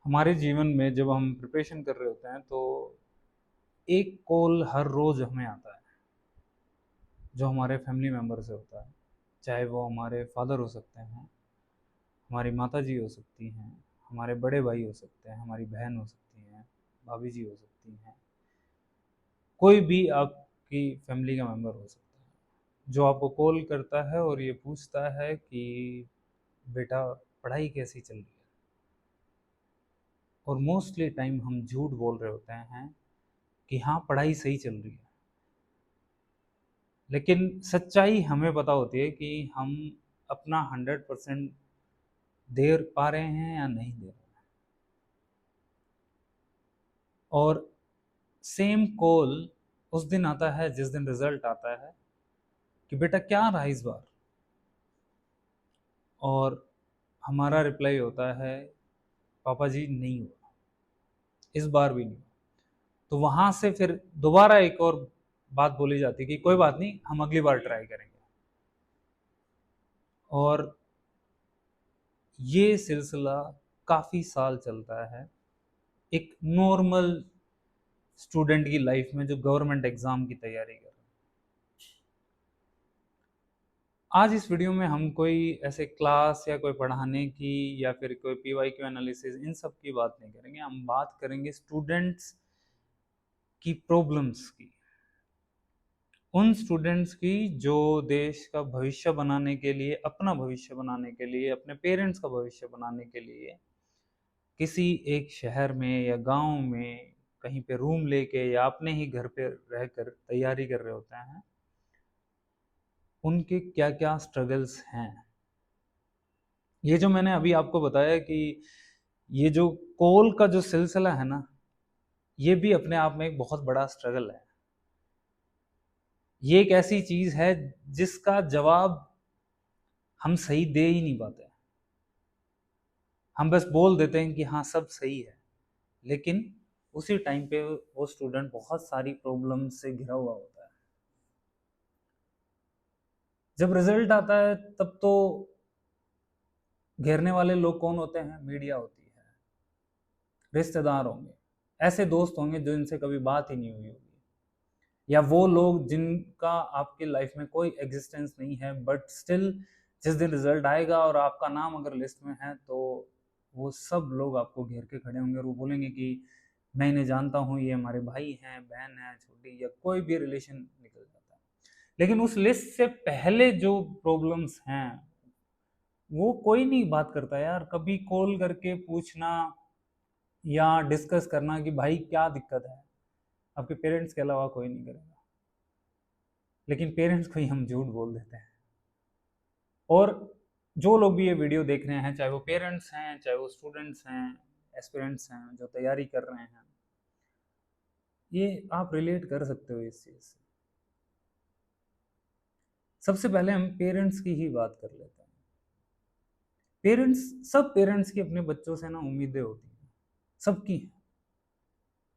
हमारे जीवन में जब हम प्रिपरेशन कर रहे होते हैं तो एक कॉल हर रोज हमें आता है जो हमारे फैमिली मेम्बर से होता है। चाहे वो हमारे फादर हो सकते हैं, हमारी माता जी हो सकती हैं, हमारे बड़े भाई हो सकते हैं, हमारी बहन हो सकती हैं, भाभी जी हो सकती हैं। कोई भी आपकी फैमिली का मेम्बर हो सकता है जो आपको कॉल करता है और ये पूछता है कि बेटा पढ़ाई कैसी चल रही है। और मोस्टली टाइम हम झूठ बोल रहे होते हैं कि हाँ पढ़ाई सही चल रही है, लेकिन सच्चाई हमें पता होती है कि हम अपना 100% दे पा रहे हैं या नहीं दे रहे हैं। और सेम कॉल उस दिन आता है जिस दिन रिजल्ट आता है कि बेटा क्या रहा इस बार, और हमारा रिप्लाई होता है पापा जी नहीं हुआ, इस बार भी नहीं हुआ। तो वहां से फिर दोबारा एक और बात बोली जाती है कि कोई बात नहीं, हम अगली बार ट्राई करेंगे। और ये सिलसिला काफी साल चलता है एक नॉर्मल स्टूडेंट की लाइफ में जो गवर्नमेंट एग्जाम की तैयारी कर रहे हैं। आज इस वीडियो में हम कोई ऐसे क्लास या कोई पढ़ाने की या फिर कोई पीवाई क्यू एनालिसिस इन सब की बात नहीं करेंगे। हम बात करेंगे स्टूडेंट्स की प्रॉब्लम्स की, उन स्टूडेंट्स की जो देश का भविष्य बनाने के लिए, अपना भविष्य बनाने के लिए, अपने पेरेंट्स का भविष्य बनाने के लिए किसी एक शहर में या गांव में कहीं पे रूम लेके या अपने ही घर पे रहकर तैयारी कर रहे होते हैं। उनके क्या क्या स्ट्रगल्स हैं, ये जो मैंने अभी आपको बताया कि ये जो कोल का जो सिलसिला है ना, ये भी अपने आप में एक बहुत बड़ा स्ट्रगल है। ये एक ऐसी चीज है जिसका जवाब हम सही दे ही नहीं पाते। हम बस बोल देते हैं कि हाँ सब सही है, लेकिन उसी टाइम पे वो स्टूडेंट बहुत सारी प्रॉब्लम से घिरा हुआ होता है। जब रिजल्ट आता है तब तो घेरने वाले लोग कौन होते हैं? मीडिया होती है, रिश्तेदार होंगे, ऐसे दोस्त होंगे जो इनसे कभी बात ही नहीं हुई होगी, या वो लोग जिनका आपकी लाइफ में कोई एग्जिस्टेंस नहीं है, बट स्टिल जिस दिन रिजल्ट आएगा और आपका नाम अगर लिस्ट में है तो वो सब लोग आपको घेर के खड़े होंगे और वो बोलेंगे कि मैं इन्हें जानता हूँ, ये हमारे भाई हैं, बहन है, छोटी, या कोई भी रिलेशन निकल जाता है। लेकिन उस लिस्ट से पहले जो प्रॉब्लम्स हैं वो कोई नहीं बात करता यार। कभी कॉल करके पूछना या डिस्कस करना कि भाई क्या दिक्कत है, आपके पेरेंट्स के अलावा कोई नहीं करेगा। लेकिन पेरेंट्स को ही हम झूठ बोल देते हैं। और जो लोग भी ये वीडियो देख रहे हैं, चाहे वो पेरेंट्स हैं, चाहे वो स्टूडेंट्स हैं, एस्पिरेंट्स हैं जो तैयारी कर रहे हैं, ये आप रिलेट कर सकते हो इस चीज़ से। सबसे पहले हम पेरेंट्स की ही बात कर लेते हैं। पेरेंट्स, सब पेरेंट्स की अपने बच्चों से ना उम्मीदें होती हैं, सबकी हैं।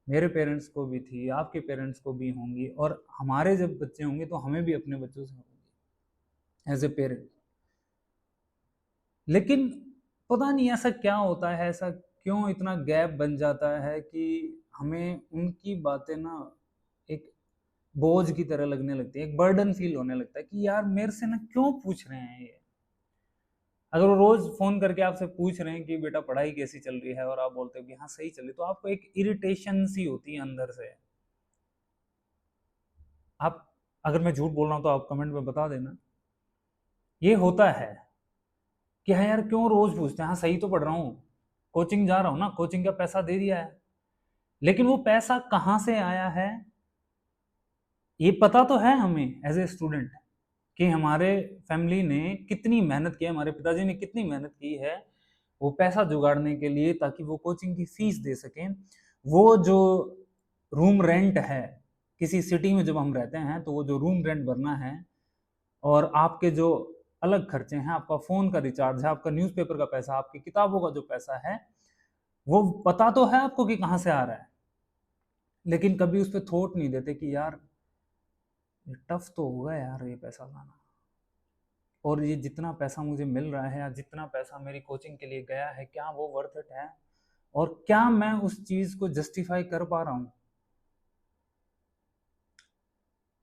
मेरे पेरेंट्स को भी थी, आपके पेरेंट्स को भी होंगी, और हमारे जब बच्चे होंगे तो हमें भी अपने बच्चों से होंगी एज ए पेरेंट। लेकिन पता नहीं ऐसा क्या होता है, ऐसा क्यों इतना गैप बन जाता है कि हमें उनकी बातें ना एक बोझ की तरह लगने लगती है, एक बर्डन फील होने लगता है कि यार मेरे से ना क्यों पूछ रहे हैं ये। अगर वो रोज फोन करके आपसे पूछ रहे हैं कि बेटा पढ़ाई कैसी चल रही है और आप बोलते हो कि हाँ सही चल रही, तो आपको एक इरिटेशन सी होती है अंदर से। आप, अगर मैं झूठ बोल रहा हूँ तो आप कमेंट में बता देना। ये होता है कि हाँ यार क्यों रोज पूछते हैं, हाँ सही तो पढ़ रहा हूँ, कोचिंग जा रहा हूँ ना, कोचिंग का पैसा दे दिया है। लेकिन वो पैसा कहाँ से आया है ये पता तो है हमें एज ए स्टूडेंट, कि हमारे फैमिली ने कितनी मेहनत की है, हमारे पिताजी ने कितनी मेहनत की है वो पैसा जुगाड़ने के लिए, ताकि वो कोचिंग की फीस दे सकें। वो जो रूम रेंट है, किसी सिटी में जब हम रहते हैं तो वो जो रूम रेंट भरना है, और आपके जो अलग खर्चे हैं, आपका फ़ोन का रिचार्ज है, आपका न्यूज़पेपर का पैसा, आपकी किताबों का जो पैसा है, वो पता तो है आपको कि कहाँ से आ रहा है। लेकिन कभी उस पर थॉट नहीं देते कि यार ये टफ तो होगा यार ये पैसा लाना, और ये जितना पैसा मुझे मिल रहा है या जितना पैसा मेरी कोचिंग के लिए गया है, क्या वो वर्थ इट है? और क्या मैं उस चीज को जस्टिफाई कर पा रहा हूं?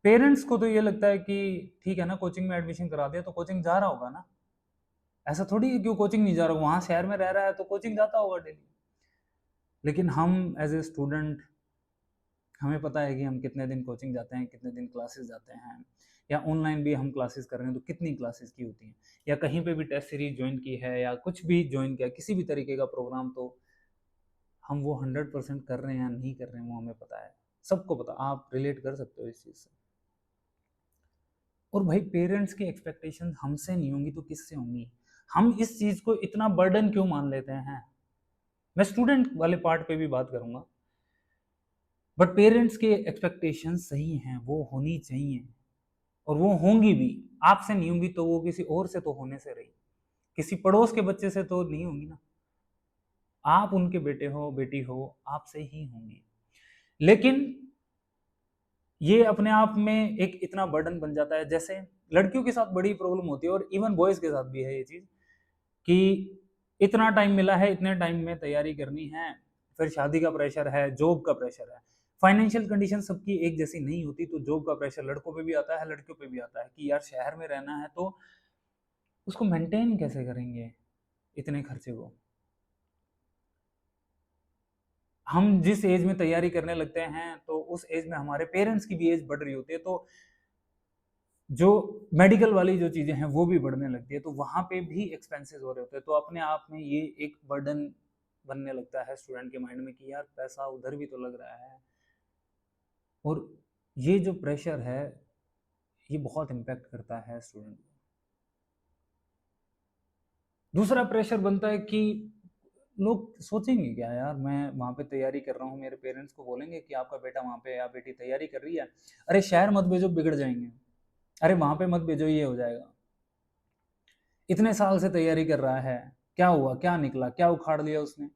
पेरेंट्स को तो ये लगता है कि ठीक है ना, कोचिंग में एडमिशन करा दिया तो कोचिंग जा रहा होगा ना, ऐसा थोड़ी है क्यों कोचिंग नहीं जा रहा, वहां शहर में रह रहा है तो कोचिंग जाता होगा डेली। लेकिन हम एज ए स्टूडेंट, हमें पता है कि हम कितने दिन कोचिंग जाते हैं, कितने दिन क्लासेस जाते हैं, या ऑनलाइन भी हम क्लासेस कर रहे हैं तो कितनी क्लासेस की होती हैं, या कहीं पे भी टेस्ट सीरीज ज्वाइन की है या कुछ भी ज्वाइन किया, किसी भी तरीके का प्रोग्राम, तो हम वो 100% कर रहे हैं या नहीं कर रहे हैं वो हमें पता है, सबको पता, आप रिलेट कर सकते हो इस चीज़ से। और भाई पेरेंट्स की एक्सपेक्टेशन हमसे नहीं होंगी तो किससे होंगी? हम इस चीज़ को इतना बर्डन क्यों मान लेते हैं? मैं स्टूडेंट वाले पार्ट पे भी बात करूंगा, बट पेरेंट्स के एक्सपेक्टेशन सही हैं, वो होनी चाहिए और वो होंगी भी। आपसे नहीं होंगी तो वो किसी और से तो होने से रही, किसी पड़ोस के बच्चे से तो नहीं होंगी ना। आप उनके बेटे हो बेटी हो, आपसे ही होंगी। लेकिन ये अपने आप में एक इतना बर्डन बन जाता है, जैसे लड़कियों के साथ बड़ी प्रॉब्लम होती है और इवन बॉयज के साथ भी है ये चीज, कि इतना टाइम मिला है, इतने टाइम में तैयारी करनी है, फिर शादी का प्रेशर है, जॉब का प्रेशर है, फाइनेंशियल कंडीशन सबकी एक जैसी नहीं होती, तो जॉब का प्रेशर लड़कों पे भी आता है, लड़कियों पे भी आता है, कि यार शहर में रहना है तो उसको मेंटेन कैसे करेंगे इतने खर्चे को। हम जिस एज में तैयारी करने लगते हैं तो उस एज में हमारे पेरेंट्स की भी एज बढ़ रही होती है, तो जो मेडिकल वाली जो चीजें हैं वो भी बढ़ने लगती है, तो वहां पे भी एक्सपेंसेस हो रहे होते हैं, तो अपने आप में ये एक बर्डन बनने लगता है स्टूडेंट के माइंड में कि यार पैसा उधर भी तो लग रहा है। और ये जो प्रेशर है ये बहुत इम्पैक्ट करता है स्टूडेंट को। दूसरा प्रेशर बनता है कि लोग सोचेंगे क्या, यार मैं वहां पे तैयारी कर रहा हूँ, मेरे पेरेंट्स को बोलेंगे कि आपका बेटा वहां पे या बेटी तैयारी कर रही है, अरे शहर मत भेजो बिगड़ जाएंगे, अरे वहां पे मत भेजो ये हो जाएगा, इतने साल से तैयारी कर रहा है, क्या हुआ, क्या निकला, क्या उखाड़ लिया उसने,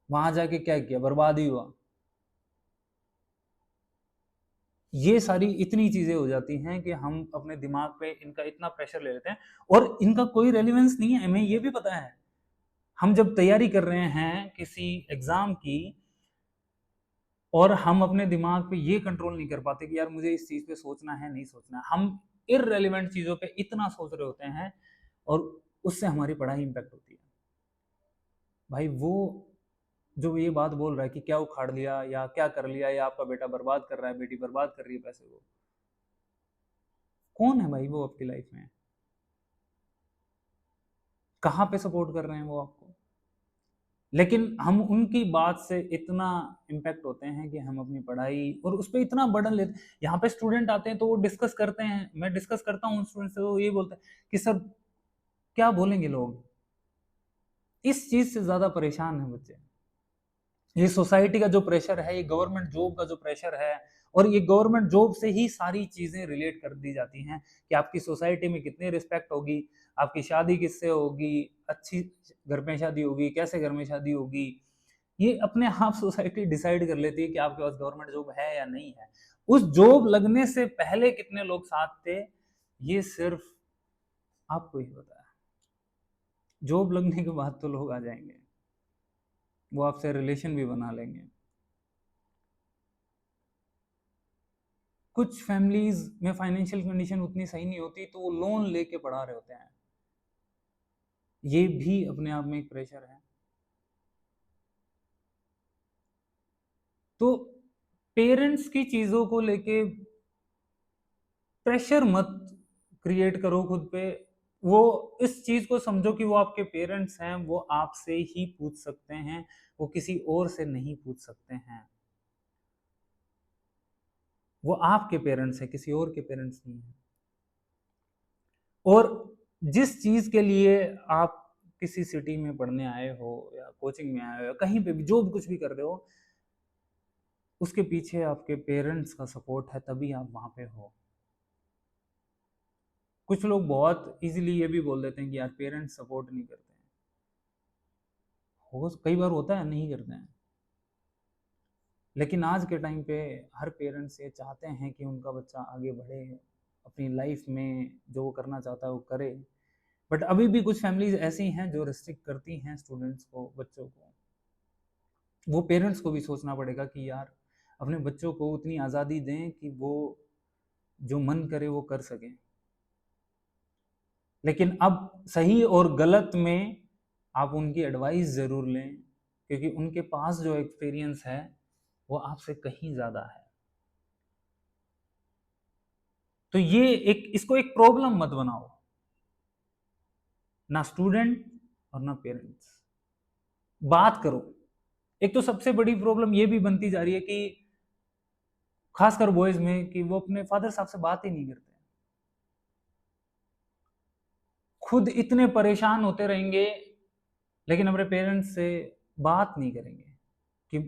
वहां जाके क्या किया, बर्बाद ही हुआ। ये सारी इतनी चीजें हो जाती हैं कि हम अपने दिमाग पे इनका इतना प्रेशर ले लेते हैं और इनका कोई रेलिवेंस नहीं है, हमें ये भी पता है। हम जब तैयारी कर रहे हैं किसी एग्जाम की और हम अपने दिमाग पे ये कंट्रोल नहीं कर पाते कि यार मुझे इस चीज पे सोचना है नहीं सोचना है, हम इररेलेवेंट चीजों पे इतना सोच रहे होते हैं और उससे हमारी पढ़ाई इंपैक्ट होती है। भाई वो जो ये बात बोल रहा है कि क्या उखाड़ लिया या क्या कर लिया या आपका बेटा बर्बाद कर रहा है, बेटी बर्बाद कर रही है पैसे को, कौन है भाई वो आपकी लाइफ में? कहाँ पे सपोर्ट कर रहे हैं वो आपको? लेकिन हम उनकी बात से इतना इम्पैक्ट होते हैं कि हम अपनी पढ़ाई और उस पर इतना बर्डन लेते हैं। यहाँ पे स्टूडेंट आते हैं तो वो डिस्कस करते हैं, मैं डिस्कस करता हूँ स्टूडेंट से, तो ये बोलते हैं कि सर क्या बोलेंगे लोग, इस चीज से ज्यादा परेशान है बच्चे। ये सोसाइटी का जो प्रेशर है, ये गवर्नमेंट जॉब का जो प्रेशर है, और ये गवर्नमेंट जॉब से ही सारी चीजें रिलेट कर दी जाती हैं कि आपकी सोसाइटी में कितनी रिस्पेक्ट होगी, आपकी शादी किससे होगी, अच्छी घर में शादी होगी, कैसे घर में शादी होगी, ये अपने आप सोसाइटी डिसाइड कर लेती है कि आपके पास गवर्नमेंट जॉब है या नहीं है। उस जॉब लगने से पहले कितने लोग साथ थे ये सिर्फ आपको ही पता है, जॉब लगने के बाद तो लोग आ जाएंगे, वो आपसे रिलेशन भी बना लेंगे। कुछ फैमिलीज में फाइनेंशियल कंडीशन उतनी सही नहीं होती तो वो लोन लेके पढ़ा रहे होते हैं, ये भी अपने आप में एक प्रेशर है। तो पेरेंट्स की चीजों को लेके प्रेशर मत क्रिएट करो खुद पे। वो इस चीज को समझो कि वो आपके पेरेंट्स हैं, वो आपसे ही पूछ सकते हैं, वो किसी और से नहीं पूछ सकते हैं। वो आपके पेरेंट्स हैं, किसी और के पेरेंट्स नहीं है। और जिस चीज के लिए आप किसी सिटी में पढ़ने आए हो या कोचिंग में आए हो या कहीं पे भी जॉब कुछ भी कर रहे हो, उसके पीछे आपके पेरेंट्स का सपोर्ट है, तभी आप वहां पे हो। कुछ लोग बहुत इजीली ये भी बोल देते हैं कि यार पेरेंट्स सपोर्ट नहीं करते हैं, हो कई बार होता है नहीं करते हैं, लेकिन आज के टाइम पे हर पेरेंट्स ये चाहते हैं कि उनका बच्चा आगे बढ़े, अपनी लाइफ में जो वो करना चाहता है वो करे। बट अभी भी कुछ फैमिलीज ऐसी हैं जो रिस्ट्रिक्ट करती हैं स्टूडेंट्स को, बच्चों को। वो पेरेंट्स को भी सोचना पड़ेगा कि यार अपने बच्चों को उतनी आज़ादी दें कि वो जो मन करे वो कर सकें। लेकिन अब सही और गलत में आप उनकी एडवाइस ज़रूर लें, क्योंकि उनके पास जो एक्सपीरियंस है वो आपसे कहीं ज़्यादा है। तो ये इसको एक प्रॉब्लम मत बनाओ, ना स्टूडेंट और ना पेरेंट्स। बात करो। एक तो सबसे बड़ी प्रॉब्लम ये भी बनती जा रही है कि खासकर बॉयज में, कि वो अपने फादर साहब से बात ही नहीं करते, खुद इतने परेशान होते रहेंगे लेकिन अपने पेरेंट्स से बात नहीं करेंगे कि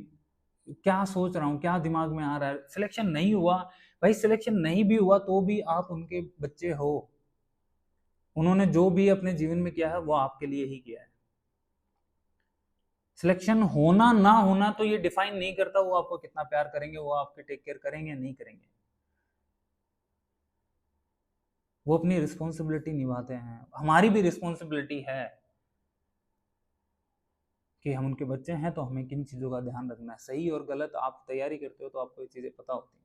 क्या सोच रहा हूँ, क्या दिमाग में आ रहा है। सिलेक्शन नहीं हुआ भाई, सिलेक्शन नहीं भी हुआ तो भी आप उनके बच्चे हो। उन्होंने जो भी अपने जीवन में किया है वो आपके लिए ही किया है। सिलेक्शन होना ना होना तो ये डिफाइन नहीं करता वो आपको कितना प्यार करेंगे, वो आपके टेक केयर करेंगे नहीं करेंगे। वो अपनी रिस्पॉन्सिबिलिटी निभाते हैं, हमारी भी रिस्पॉन्सिबिलिटी है कि हम उनके बच्चे हैं तो हमें किन चीज़ों का ध्यान रखना है। सही और गलत आप तैयारी करते हो तो आपको ये चीज़ें पता होती हैं।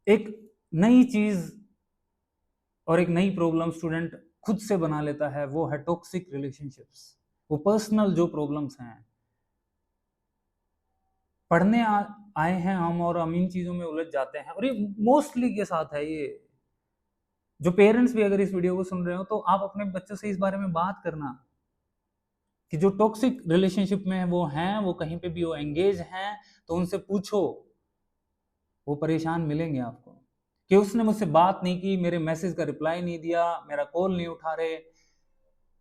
एक नई चीज़ और एक नई प्रॉब्लम स्टूडेंट खुद से बना लेता है, वो है टॉक्सिक रिलेशनशिप्स। वो पर्सनल जो प्रॉब्लम्स हैं, पढ़ने आए हैं हम और हम इन चीज़ों में उलझ जाते हैं, और ये मोस्टली के साथ है। ये जो पेरेंट्स भी अगर इस वीडियो को सुन रहे हो तो आप अपने बच्चों से इस बारे में बात करना कि जो टॉक्सिक रिलेशनशिप में वो हैं, वो कहीं पे भी वो एंगेज हैं, तो उनसे पूछो। वो परेशान मिलेंगे आपको कि उसने मुझसे बात नहीं की, मेरे मैसेज का रिप्लाई नहीं दिया, मेरा कॉल नहीं उठा रहे,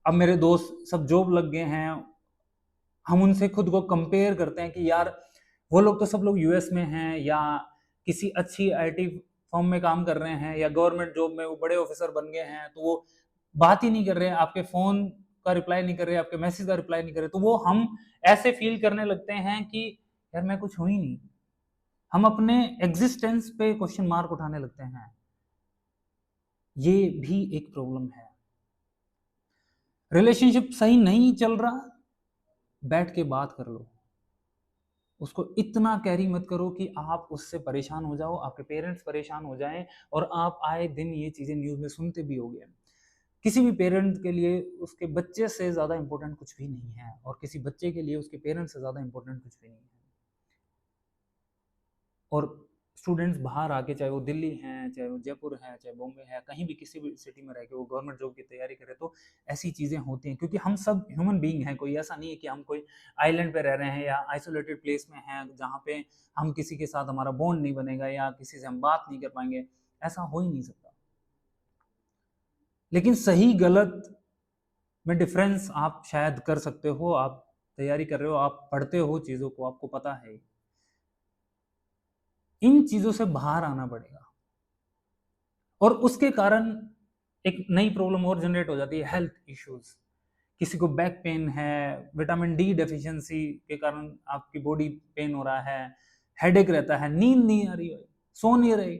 अब मेरे दोस्त सब जॉब लग गए हैं। हम उनसे खुद को कंपेयर करते हैं कि यार वो लोग तो सब लोग यूएस में हैं, या किसी अच्छी आईटी फर्म में काम कर रहे हैं, या गवर्नमेंट जॉब में वो बड़े ऑफिसर बन गए हैं, तो वो बात ही नहीं कर रहे हैं, आपके फोन का रिप्लाई नहीं कर रहे, आपके मैसेज का रिप्लाई नहीं कर रहे, तो वो हम ऐसे फील करने लगते हैं कि यार मैं कुछ हूं ही नहीं। हम अपने एग्जिस्टेंस पे क्वेश्चन मार्क उठाने लगते हैं। ये भी एक प्रॉब्लम है। रिलेशनशिप सही नहीं चल रहा, बैठ के बात कर लो। उसको इतना कैरी मत करो कि आप उससे परेशान हो जाओ, आपके पेरेंट्स परेशान हो जाएं, और आप आए दिन ये चीज़ें न्यूज़ में सुनते भी होंगे। किसी भी पेरेंट के लिए उसके बच्चे से ज़्यादा इंपॉर्टेंट कुछ भी नहीं है, और किसी बच्चे के लिए उसके पेरेंट्स से ज़्यादा इंपॉर्टेंट कुछ भी नहीं है। और स्टूडेंट्स बाहर आके, चाहे वो दिल्ली हैं, चाहे वो जयपुर है, चाहे बॉम्बे है, कहीं भी किसी भी सिटी में रह के वो गवर्नमेंट जॉब की तैयारी करे, तो ऐसी चीज़ें होती हैं, क्योंकि हम सब ह्यूमन बीइंग हैं। कोई ऐसा नहीं है कि हम कोई आइलैंड पे रह रहे हैं या आइसोलेटेड प्लेस में हैं जहाँ पे हम किसी के साथ हमारा बॉन्ड नहीं बनेगा या किसी से हम बात नहीं कर पाएंगे। ऐसा हो ही नहीं सकता। लेकिन सही गलत में डिफरेंस आप शायद कर सकते हो। आप तैयारी कर रहे हो, आप पढ़ते हो चीज़ों को, आपको पता है। इन चीज़ों से बाहर आना पड़ेगा, और उसके कारण एक नई प्रॉब्लम और जनरेट हो जाती है, हेल्थ इश्यूज। किसी को बैक पेन है, विटामिन डी डेफिशिएंसी के कारण आपकी बॉडी पेन हो रहा है, हेडेक रहता है, नींद नहीं आ रही है, सो नहीं रहे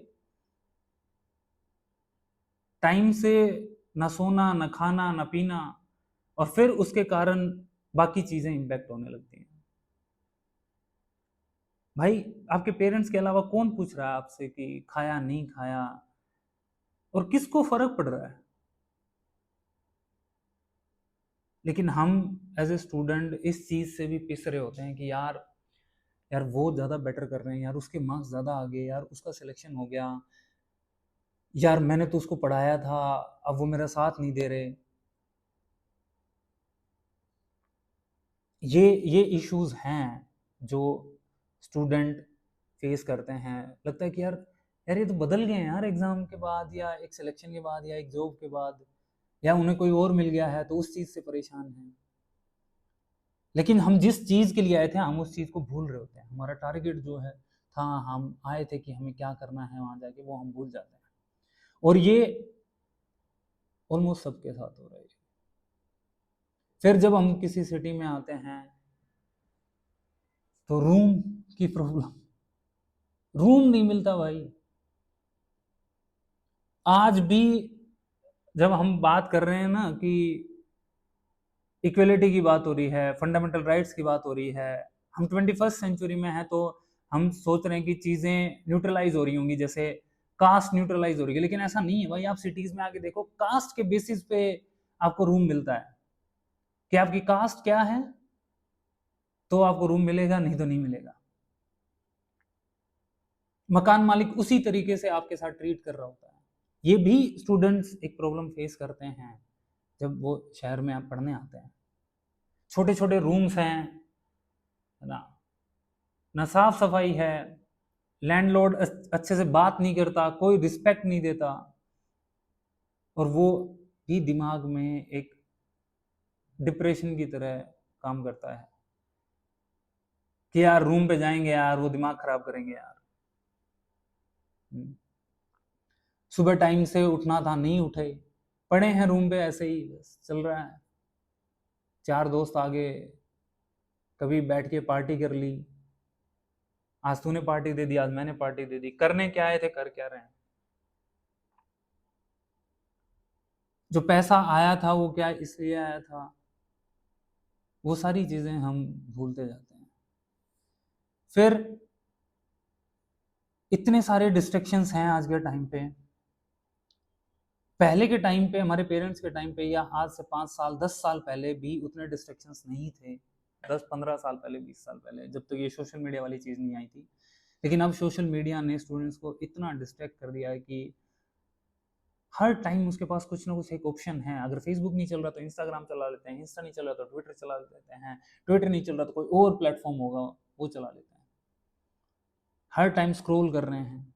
टाइम से, ना सोना, ना खाना, ना पीना, और फिर उसके कारण बाकी चीजें इंपैक्ट होने लगती हैं। भाई आपके पेरेंट्स के अलावा कौन पूछ रहा है आपसे कि खाया नहीं खाया, और किसको फर्क पड़ रहा है। लेकिन हम एज ए स्टूडेंट इस चीज से भी पिस रहे होते हैं कि यार यार वो ज़्यादा बेटर कर रहे हैं, यार उसके मार्क्स ज़्यादा आ गए, यार उसका सिलेक्शन हो गया, यार मैंने तो उसको पढ़ाया था, अब वो मेरा साथ नहीं दे रहे। ये इश्यूज हैं जो स्टूडेंट फेस करते हैं। लगता है कि यार यार ये तो बदल गए हैं यार, एग्ज़ाम के बाद या एक सिलेक्शन के बाद या एक जॉब के बाद, या उन्हें कोई और मिल गया है तो उस चीज़ से परेशान हैं। लेकिन हम जिस चीज़ के लिए आए थे हम उस चीज़ को भूल रहे होते हैं। हमारा टारगेट जो है था, हम आए थे कि हमें क्या करना है वहाँ जाके, वो हम भूल जाते हैं। और ये ऑलमोस्ट सबके साथ हो रहा है। फिर जब हम किसी सिटी में आते हैं तो रूम की प्रॉब्लम, रूम नहीं मिलता भाई। आज भी जब हम बात कर रहे हैं ना कि इक्वलिटी की बात हो रही है, फंडामेंटल राइट्स की बात हो रही है। हम 21st सेंचुरी में हैं तो हम सोच रहे हैं कि चीज़ें न्यूट्रलाइज़ हो रही होंगी, जैसे कास्ट न्यूट्रलाइज़ हो रही है, लेकिन ऐसा नहीं है भाई। आप सिटीज़ में आके देखो, कास्ट के बेसिस पे आपको रूम मिलता है कि आपकी कास्ट क्या है तो आपको रूम मिलेगा, नहीं तो नहीं मिलेगा। मकान मालिक उसी तरीके से आपके साथ ट्रीट कर रहा होता है। ये भी स्टूडेंट्स एक प्रॉब्लम फेस करते हैं जब वो शहर में आप पढ़ने आते हैं। छोटे छोटे रूम्स हैं, है ना, ना साफ सफाई है, लैंडलॉर्ड अच्छे से बात नहीं करता, कोई रिस्पेक्ट नहीं देता, और वो भी दिमाग में एक डिप्रेशन की तरह काम करता है कि यार रूम पे जाएंगे यार, वो दिमाग खराब करेंगे यार। सुबह टाइम से उठना था, नहीं उठे, पड़े हैं रूम पे ऐसे ही, बस चल रहा है। चार दोस्त आगे, कभी बैठ के पार्टी कर ली, आज तूने पार्टी दे दी, आज मैंने पार्टी दे दी। करने क्या आए थे, कर क्या रहे हैं? जो पैसा आया था वो क्या इसलिए आया था, वो सारी चीजें हम भूलते जाते हैं। फिर इतने सारे डिस्ट्रैक्शंस हैं आज के टाइम पे। पहले के टाइम पे, हमारे पेरेंट्स के टाइम पे, या आज से 5 साल 10 साल पहले भी उतने डिस्ट्रैक्शंस नहीं थे। 10-15 साल पहले, 20 साल पहले, जब तक ये सोशल मीडिया वाली चीज़ नहीं आई थी। लेकिन अब सोशल मीडिया ने स्टूडेंट्स को इतना डिस्ट्रैक्ट कर दिया है कि हर टाइम उसके पास कुछ ना कुछ एक ऑप्शन है। अगर फेसबुक नहीं चल रहा तो इंस्टाग्राम चला लेते हैं, इंस्टा नहीं चल रहा तो ट्विटर चला लेते हैं, ट्विटर नहीं चल रहा तो कोई और प्लेटफॉर्म होगा वो चला लेते हैं। हर टाइम स्क्रॉल कर रहे हैं,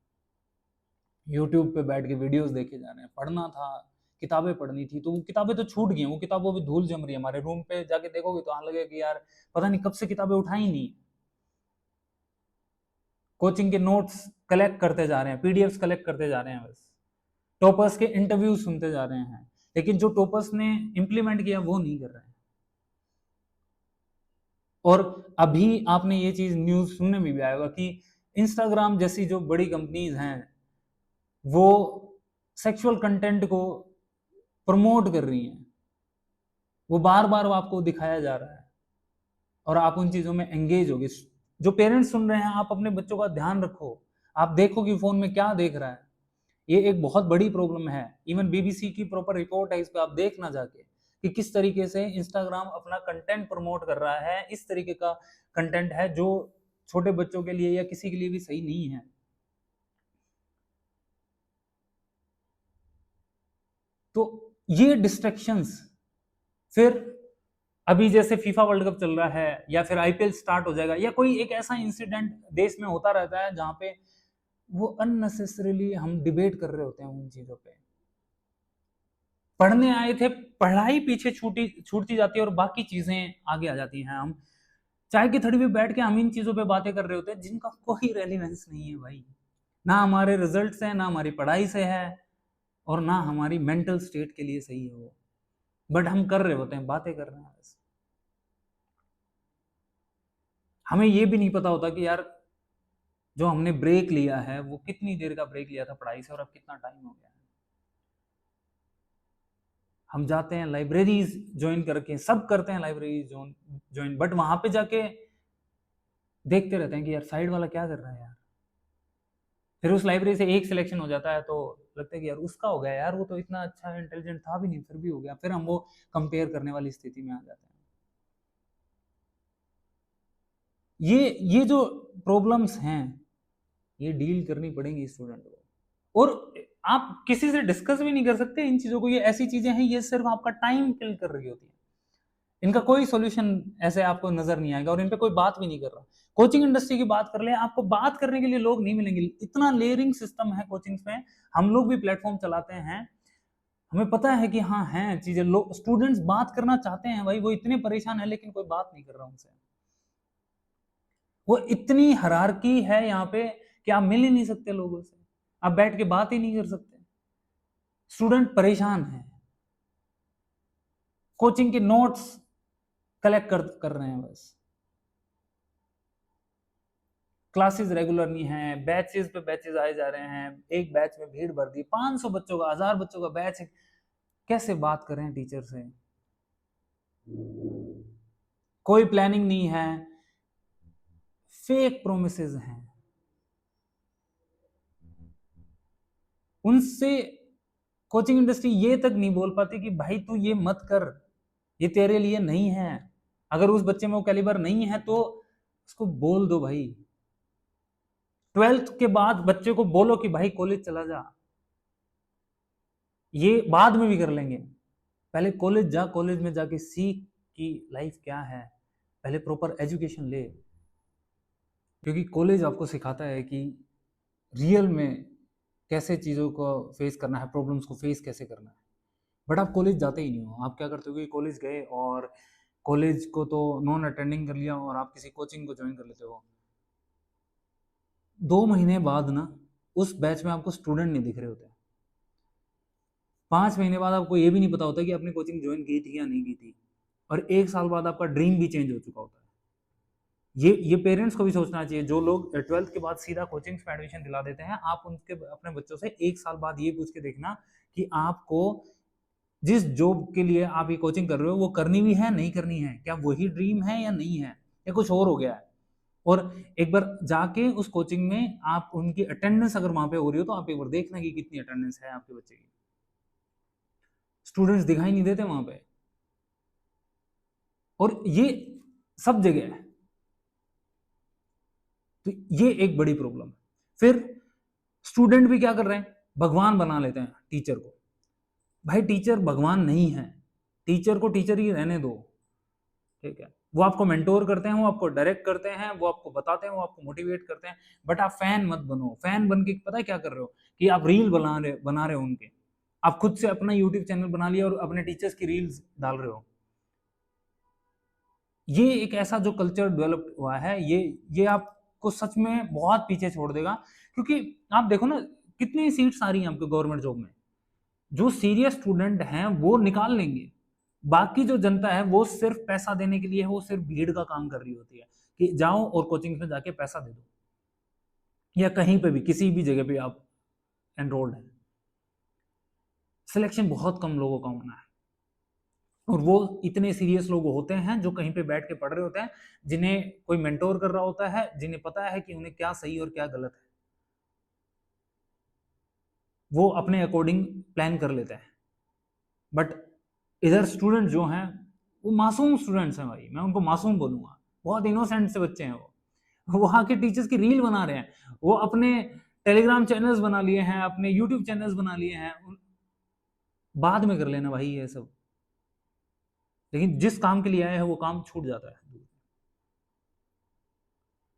यूट्यूब पे बैठ के वीडियोस देखे जा रहे हैं। पढ़ना था, किताबें पढ़नी थी, तो वो किताबें तो छूट गई, वो किताबों पे धूल जम रही है। हमारे रूम पे जाके देखोगे तो लगेगा कि यार पता नहीं कब से किताबें उठाई नहीं। कोचिंग के नोट्स कलेक्ट करते जा रहे हैं, पीडीएफ्स कलेक्ट करते जा रहे हैं, बस टॉपर्स के इंटरव्यू सुनते जा रहे हैं, लेकिन जो टॉपर्स ने इम्प्लीमेंट किया वो नहीं कर रहे हैं। और अभी आपने ये चीज न्यूज सुनने में भी आया होगा कि इंस्टाग्राम जैसी जो बड़ी कंपनीज हैं वो सेक्सुअल कंटेंट को प्रमोट कर रही हैं। वो बार बार आपको दिखाया जा रहा है और आप उन चीजों में एंगेज होगे। जो पेरेंट्स सुन रहे हैं, आप अपने बच्चों का ध्यान रखो, आप देखो कि फोन में क्या देख रहा है। ये एक बहुत बड़ी प्रॉब्लम है। इवन बीबीसी की प्रॉपर रिपोर्ट है इस पे, आप देखना जाके कि किस तरीके से इंस्टाग्राम अपना कंटेंट प्रमोट कर रहा है। इस तरीके का कंटेंट है जो छोटे बच्चों के लिए या किसी के लिए भी सही नहीं है। तो ये डिस्ट्रैक्शंस, फिर अभी जैसे फीफा वर्ल्ड कप चल रहा है या फिर आईपीएल स्टार्ट हो जाएगा या कोई एक ऐसा इंसिडेंट देश में होता रहता है जहां पे वो अननेसेसरीली हम डिबेट कर रहे होते हैं उन चीजों पे। पढ़ने आए थे, पढ़ाई पीछे छूटती जाती है और बाकी चीजें आगे आ जाती हैं। हम चाय की थड़ी पे बैठ के हम इन चीजों पे बातें कर रहे होते हैं जिनका कोई रेलिवेंस नहीं है भाई। ना हमारे रिजल्ट से, ना हमारी पढ़ाई से है, और ना हमारी मेंटल स्टेट के लिए सही है वो, बट हम कर रहे होते हैं, बातें कर रहे हैं। हमें ये भी नहीं पता होता कि यार जो हमने ब्रेक लिया है वो कितनी देर का ब्रेक लिया था पढ़ाई से और अब कितना टाइम हो गया है। हम जाते हैं लाइब्रेरीज ज्वाइन करके, सब करते हैं लाइब्रेरीज ज्वाइन, बट वहां पे जाके देखते रहते हैं कि यार साइड वाला क्या कर रहा है यार। फिर उस लाइब्रेरी से एक सिलेक्शन हो जाता है तो लगता है कि यार उसका हो गया यार, वो तो इतना अच्छा इंटेलिजेंट था भी नहीं, फिर भी हो गया। फिर हम वो कंपेयर करने वाली स्थिति में आ जाते हैं। ये जो प्रॉब्लम्स हैं ये डील करनी पड़ेंगी स्टूडेंट को, और आप किसी से डिस्कस भी नहीं कर सकते इन चीजों को। ये ऐसी चीजें हैं, ये सिर्फ आपका टाइम किल कर रही होती है। इनका कोई सॉल्यूशन ऐसे आपको नजर नहीं आएगा और इन पे कोई बात भी नहीं कर रहा। कोचिंग इंडस्ट्री की बात कर ले, आपको बात करने के लिए लोग नहीं मिलेंगे। इतना लेयरिंग सिस्टम है कोचिंग्स में। हम लोग भी प्लेटफॉर्म चलाते हैं, हमें पता है कि हाँ हैं चीजें, लोग स्टूडेंट्स बात करना चाहते हैं भाई, वो इतने परेशान है लेकिन कोई बात नहीं कर रहा उनसे। वो इतनी हरारकी है यहाँ पे कि आप मिल ही नहीं सकते लोगों से, आप बैठ के बात ही नहीं कर सकते। स्टूडेंट परेशान है, कोचिंग के नोट्स कलेक्ट कर रहे हैं बस। क्लासेस रेगुलर नहीं है, बैचेस पे बैचेस आए जा रहे हैं, एक बैच में भीड़ भर दी, 500 बच्चों का, 1000 बच्चों का बैच है। कैसे बात करें टीचर से? कोई प्लानिंग नहीं है, फेक प्रोमिसेस हैं। उनसे कोचिंग इंडस्ट्री ये तक नहीं बोल पाती कि भाई तू ये मत कर, ये तेरे लिए नहीं है। अगर उस बच्चे में वो कैलिबर नहीं है तो उसको बोल दो भाई। 12th के बाद बच्चे को बोलो कि भाई कॉलेज चला जा, ये बाद में भी कर लेंगे, पहले कॉलेज जा, कॉलेज में जाके सीख कि लाइफ क्या है, पहले प्रॉपर एजुकेशन ले। क्योंकि कॉलेज आपको सिखाता है कि रियल में कैसे चीज़ों को फेस करना है, प्रॉब्लम्स को फेस कैसे करना है। बट आप कॉलेज जाते ही नहीं हो। आप क्या करते हो कि कॉलेज गए और कॉलेज को तो नॉन अटेंडिंग कर लिया और आप किसी कोचिंग को ज्वाइन कर लेते हो। 2 महीने बाद ना उस बैच में आपको स्टूडेंट नहीं दिख रहे होते। 5 महीने बाद आपको ये भी नहीं पता होता कि आपने कोचिंग ज्वाइन की थी या नहीं की थी। और 1 साल बाद आपका ड्रीम भी चेंज हो चुका होता है। ये पेरेंट्स को भी सोचना चाहिए। जो लोग 12th के बाद सीधा कोचिंग में एडमिशन दिला देते हैं, आप उनके अपने बच्चों से 1 साल बाद ये पूछ के देखना कि आपको जिस जॉब के लिए आप ये कोचिंग कर रहे हो वो करनी भी है नहीं करनी है, क्या वही ड्रीम है या नहीं है, या कुछ और हो गया है। और एक बार जाके उस कोचिंग में आप उनकी अटेंडेंस अगर वहां पे हो रही हो तो आप एक बार देखना कि कितनी अटेंडेंस है आपके बच्चे की। स्टूडेंट्स दिखाई नहीं देते वहां पे, और ये सब जगह है। तो ये एक बड़ी प्रॉब्लम है। फिर स्टूडेंट भी क्या कर रहे हैं, भगवान बना लेते हैं टीचर को। भाई टीचर भगवान नहीं है, टीचर को टीचर ही रहने दो, ठीक है। वो आपको मेंटोर करते हैं, वो आपको डायरेक्ट करते हैं, वो आपको बताते हैं, वो आपको मोटिवेट करते हैं। बट आप फैन मत बनो। फैन बन के पता है क्या कर रहे हो कि आप रील बना रहे हो उनके। आप खुद से अपना यूट्यूब चैनल बना लिया और अपने टीचर्स की रील्स डाल रहे हो। ये एक ऐसा जो कल्चर डेवलप हुआ है, ये आपको सच में बहुत पीछे छोड़ देगा। क्योंकि आप देखो ना कितनी सीट्स आ रही हैं आपके गवर्नमेंट जॉब में। जो सीरियस स्टूडेंट हैं वो निकाल लेंगे, बाकी जो जनता है वो सिर्फ पैसा देने के लिए है, वो सिर्फ भीड़ का काम कर रही होती है कि जाओ और कोचिंग में जाके पैसा दे दो, या कहीं पे भी किसी भी जगह पे आप एनरोल्ड हैं। सिलेक्शन बहुत कम लोगों का होना है, और वो इतने सीरियस लोग होते हैं जो कहीं पे बैठ के पढ़ रहे होते हैं, जिन्हें कोई मेंटोर कर रहा होता है, जिन्हें पता है कि उन्हें क्या सही और क्या गलत है। वो अपने अकॉर्डिंग प्लान कर लेते हैं। बट इधर स्टूडेंट जो हैं वो मासूम स्टूडेंट्स हैं भाई, मैं उनको मासूम बोलूंगा। बहुत इनोसेंट से बच्चे हैं वो वहां के टीचर्स की रील बना रहे हैं, वो अपने टेलीग्राम चैनल्स बना लिए हैं, अपने यूट्यूब चैनल्स बना लिए हैं। बाद में कर लेना भाई ये सब, लेकिन जिस काम के लिए आए हैं वो काम छूट जाता है।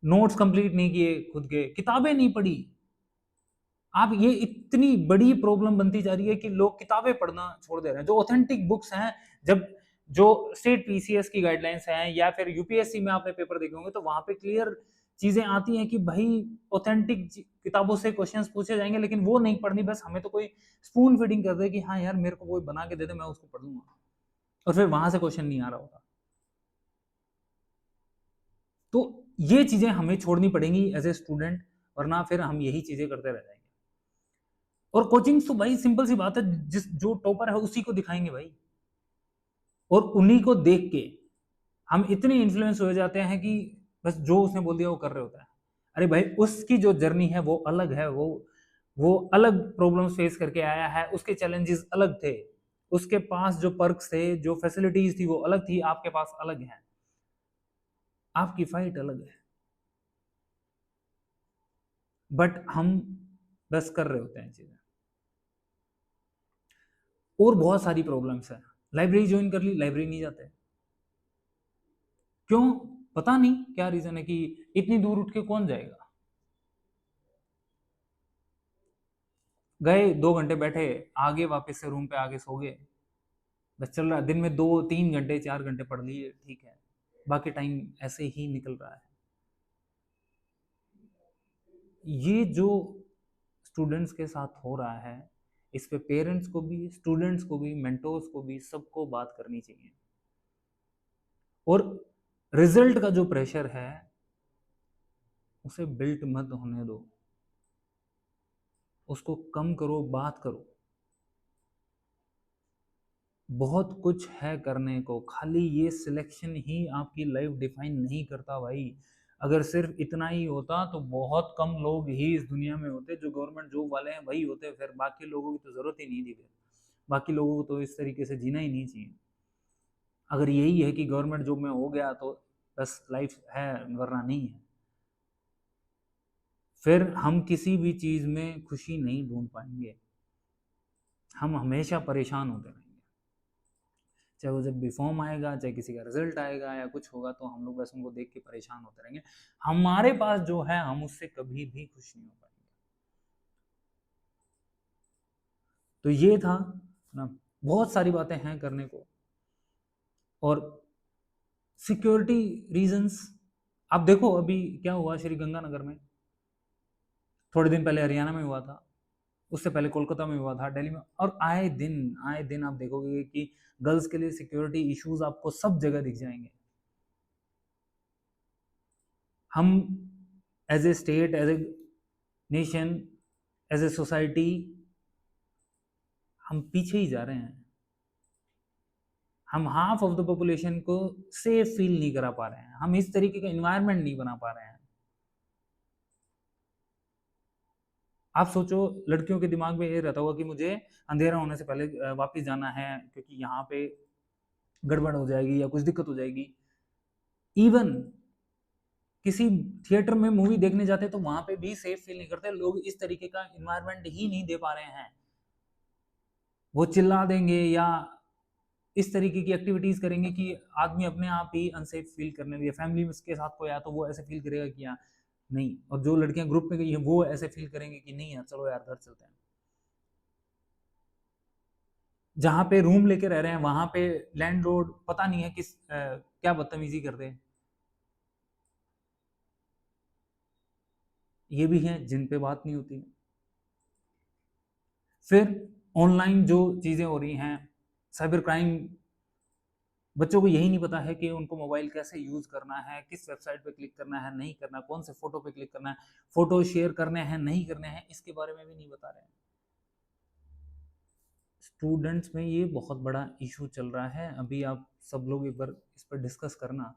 नोट्स कंप्लीट नहीं किए, खुद के किताबें नहीं पढ़ी। आप ये इतनी बड़ी प्रॉब्लम बनती जा रही है कि लोग किताबें पढ़ना छोड़ दे रहे हैं। जो ऑथेंटिक बुक्स हैं, जब जो स्टेट पीसीएस की गाइडलाइंस हैं या फिर यूपीएससी में आपने पेपर देखे होंगे तो वहां पे क्लियर चीजें आती हैं कि भाई ऑथेंटिक किताबों से क्वेश्चंस पूछे जाएंगे, लेकिन वो नहीं पढ़नी। बस हमें तो कोई स्पून फीडिंग कर दे कि हाँ यार मेरे को कोई बना के दे दे, मैं उसको पढ़ लूंगा, और फिर वहां से क्वेश्चन नहीं आ रहा होगा। तो ये चीजें हमें छोड़नी पड़ेंगी एज ए स्टूडेंट, वरना फिर हम यही चीजें करते रह जाएंगे। और कोचिंग तो भाई सिंपल सी बात है, जिस जो टॉपर है उसी को दिखाएंगे भाई, और उन्हीं को देख के हम इतने इन्फ्लुएंस हो जाते हैं कि बस जो उसने बोल दिया वो कर रहे होता है। अरे भाई उसकी जो जर्नी है वो अलग है, वो अलग प्रॉब्लम्स फेस करके आया है, उसके चैलेंजेस अलग थे, उसके पास जो पर्क्स थे, जो फैसिलिटीज थी वो अलग थी, आपके पास अलग है, आपकी फाइट अलग है। बट हम बस कर रहे होते हैं चीजें। और बहुत सारी प्रॉब्लम्स है। लाइब्रेरी ज्वाइन कर ली, लाइब्रेरी नहीं जाते, क्यों? पता नहीं क्या रीजन है कि इतनी दूर उठ के कौन जाएगा। गए 2 घंटे बैठे, आगे वापस से रूम पे आगे सो गए, बस चल रहा है। दिन में 2 3 घंटे 4 घंटे पढ़ लिए, ठीक है, बाकी टाइम ऐसे ही निकल रहा है। ये जो स्टूडेंट्स के साथ हो रहा है, इस पे पेरेंट्स को भी, स्टूडेंट्स को भी, मेंटोर्स को भी, सबको बात करनी चाहिए। और रिजल्ट का जो प्रेशर है उसे बिल्ट मत होने दो, उसको कम करो, बात करो। बहुत कुछ है करने को, खाली ये सिलेक्शन ही आपकी लाइफ डिफाइन नहीं करता भाई। अगर सिर्फ इतना ही होता तो बहुत कम लोग ही इस दुनिया में होते जो गवर्नमेंट जॉब वाले हैं, वही होते, फिर बाकी लोगों की तो जरूरत ही नहीं थी, फिर बाकी लोगों को तो इस तरीके से जीना ही नहीं चाहिए। अगर यही है कि गवर्नमेंट जॉब में हो गया तो बस लाइफ है, वरना नहीं है। फिर हम किसी भी चीज में खुशी नहीं ढूंढ पाएंगे, हम हमेशा परेशान होते रहेंगे। चाहे वो जब भी फॉर्म आएगा, चाहे किसी का रिजल्ट आएगा या कुछ होगा, तो हम लोग बस उनको देख के परेशान होते रहेंगे। हमारे पास जो है हम उससे कभी भी खुश नहीं हो पाएंगे। तो ये था ना, बहुत सारी बातें हैं करने को। और सिक्योरिटी रीजंस, आप देखो अभी क्या हुआ श्री गंगानगर में, थोड़े दिन पहले हरियाणा में हुआ था, उससे पहले कोलकाता में हुआ था, दिल्ली में, और आए दिन आप देखोगे कि गर्ल्स के लिए सिक्योरिटी इश्यूज आपको सब जगह दिख जाएंगे। हम as a state, as a nation, as a society, हम पीछे ही जा रहे हैं। हम हाफ ऑफ द पॉपुलेशन को सेफ फील नहीं करा पा रहे हैं, हम इस तरीके का एनवायरनमेंट नहीं बना पा रहे हैं। आप सोचो, लड़कियों के दिमाग में ये रहता होगा कि मुझे अंधेरा होने से पहले वापस जाना है, क्योंकि यहाँ पे गड़बड़ हो जाएगी या कुछ दिक्कत हो जाएगी। इवन किसी थिएटर में मूवी देखने जाते तो वहां पे भी सेफ फील नहीं करते लोग, इस तरीके का इन्वायरमेंट ही नहीं दे पा रहे हैं। वो चिल्ला देंगे या इस तरीके की एक्टिविटीज करेंगे कि आदमी अपने आप ही अनसेफ फील करने लगे। फैमिली के साथ कोई आया तो वो ऐसे फील करेगा कि यार नहीं, और जो लड़कियां ग्रुप में गई है वो ऐसे फील करेंगे कि नहीं यार चलो यार घर चलते हैं। जहां पे रूम लेके रह रहे हैं वहां पे लैंडलॉर्ड पता नहीं है क्या बदतमीजी करते हैं। ये भी हैं जिन पे बात नहीं होती है। फिर ऑनलाइन जो चीजें हो रही हैं, साइबर क्राइम, बच्चों को यही नहीं पता है कि उनको मोबाइल कैसे यूज करना है, किस वेबसाइट पे क्लिक करना है, नहीं करना, कौन से फोटो पे क्लिक करना है, फोटो शेयर करने हैं नहीं करने हैं, इसके बारे में भी नहीं बता रहे हैं। स्टूडेंट्स में ये बहुत बड़ा इशू चल रहा है। अभी आप सब लोग एक बार इस पर डिस्कस करना।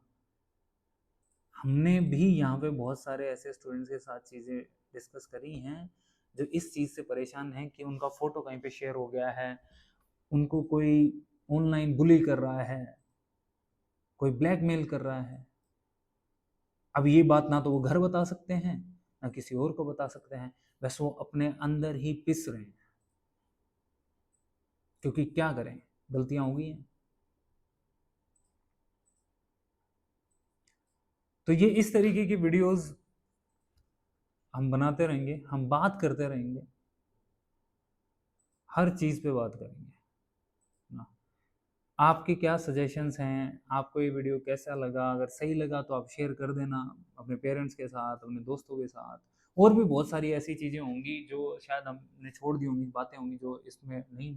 हमने भी यहाँ पे बहुत सारे ऐसे स्टूडेंट्स के साथ चीज़ें डिस्कस करी हैं जो इस चीज़ से परेशान हैं कि उनका फ़ोटो कहीं पे शेयर हो गया है, उनको कोई ऑनलाइन बुली कर रहा है, कोई ब्लैकमेल कर रहा है। अब ये बात ना तो वो घर बता सकते हैं, ना किसी और को बता सकते हैं, बस वो अपने अंदर ही पिस रहे हैं, क्योंकि क्या करें, गलतियां हो गई हैं। तो ये इस तरीके की वीडियोस हम बनाते रहेंगे, हम बात करते रहेंगे, हर चीज़ पे बात करेंगे ना। आपके क्या सजेशंस हैं, आपको ये वीडियो कैसा लगा? अगर सही लगा तो आप शेयर कर देना अपने पेरेंट्स के साथ, अपने दोस्तों के साथ। और भी बहुत सारी ऐसी चीज़ें होंगी जो शायद हमने छोड़ दी होंगी, बातें होंगी जो इसमें नहीं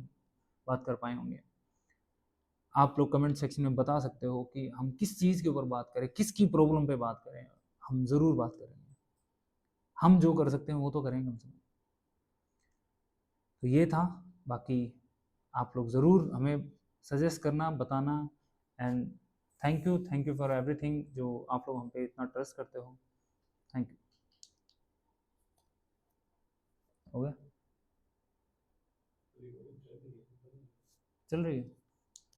बात कर पाए होंगे। आप लोग कमेंट सेक्शन में बता सकते हो कि हम किस चीज़ के ऊपर बात करें, किसकी प्रॉब्लम पे बात करें। हम ज़रूर बात करेंगे, हम जो कर सकते हैं वो तो करेंगे कम से कम। तो ये था। बाकी आप लोग ज़रूर हमें सजेस्ट करना, बताना। And thank you for everything, जो आप लोग हम पे इतना ट्रस्ट करते हो। Thank you. हो गया, चल रही है।